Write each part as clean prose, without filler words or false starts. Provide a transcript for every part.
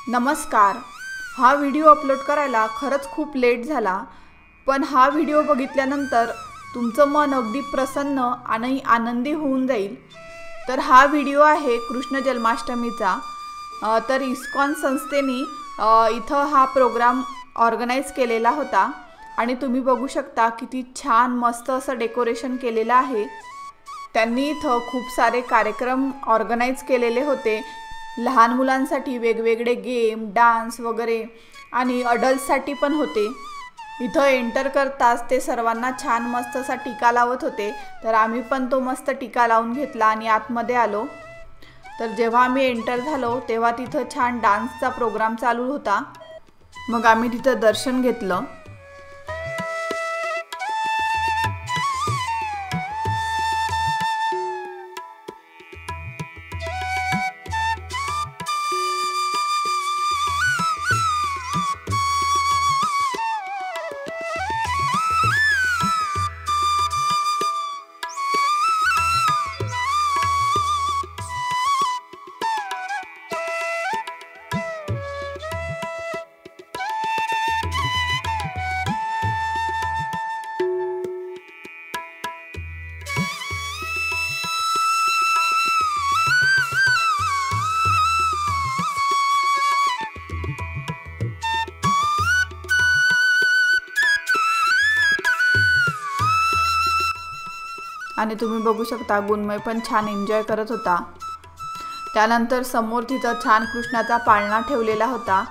नमस्कार। हा video upload करायला खरंच खूप लेट झाला, पण हा व्हिडिओ बघितल्यानंतर तुमचं मन अगदी प्रसन्न आणि आनंदी होऊन जाईल। तर हा व्हिडिओ आहे कृष्ण जन्माष्टमीचा। तर इस्कॉन संस्थेने इथं हा प्रोग्राम ऑर्गनाइज केलेला होता आणि तुम्ही बघू शकता किती छान मस्त असं डेकोरेशन केलेलं आहे। त्यांनी इथं खूप सारे कार्यक्रम ऑर्गनाइज केलेले होते। लहान मुलांसाठी वेगवेगळे गेम, डान्स वगैरे आणि अडल्ट्ससाठी पण होते। इथं एंटर करताच ते सर्वांना छान मस्त असा टीका लावत होते, तर आम्ही पण तो मस्त टीका लावून घेतला आणि आतमध्ये आलो। तर जेव्हा आम्ही एंटर झालो तेव्हा तिथं छान डान्सचा प्रोग्राम चालू होता। मग आम्ही तिथं दर्शन घेतलं। आणि तुम्ही बघू शकता गुणमय पण छान एन्जॉय करत होता। त्यानंतर समोर तिथं छान कृष्णाचा पाळणा ठेवलेला होता।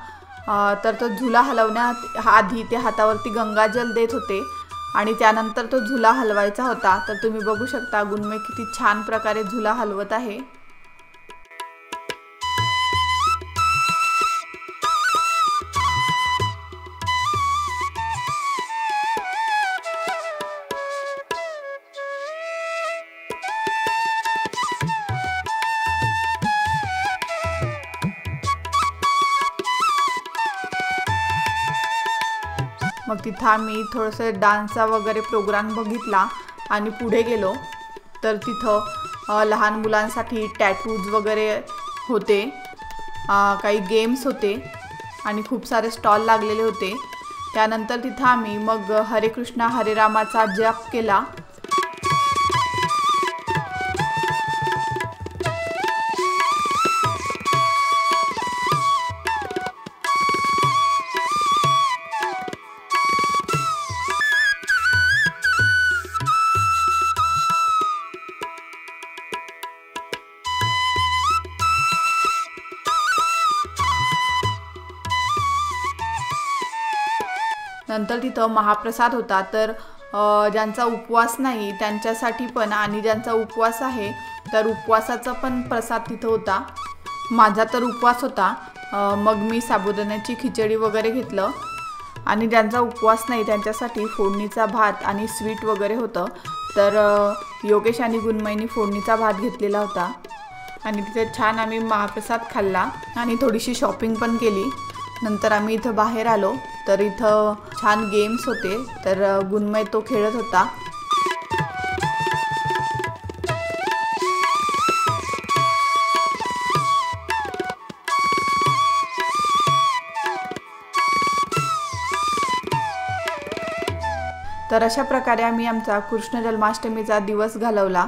तर तो झुला हलवण्यात आधी ते हातावरती गंगाजल देत होते आणि त्यानंतर तो झुला हलवायचा होता। तर तुम्ही बघू शकता गुणमय किती छान प्रकारे झुला हलवत आहे। मग तिथं आम्ही थोडंसं डान्सचा वगैरे प्रोग्राम बघितला आणि पुढे गेलो। तर तिथं लहान मुलांसाठी टॅटूज वगैरे होते, काही गेम्स होते आणि खूप सारे स्टॉल लागलेले होते। त्यानंतर तिथं आम्ही मग हरे कृष्णा हरे रामाचा जप केला। नंतर तिथं महाप्रसाद होता। तर ज्यांचा उपवास नाही त्यांच्यासाठी पण आणि ज्यांचा उपवास आहे तर उपवासाचा पण प्रसाद तिथं होता। माझा तर उपवास होता, मग मी साबुदाण्याची खिचडी वगैरे घेतलं आणि ज्यांचा उपवास नाही त्यांच्यासाठी फोडणीचा भात आणि स्वीट वगैरे होतं। तर योगेश आणि गुणमयनी फोडणीचा भात घेतलेला होता आणि तिथे छान आम्ही महाप्रसाद खाल्ला आणि थोडीशी शॉपिंग पण केली। नंतर आम्ही इथं बाहेर आलो तर इथं छान गेम्स होते। तर गुणमय तो खेळत होता। तर अशा प्रकारे आम्ही आमचा कृष्ण जन्माष्टमीचा दिवस घालवला।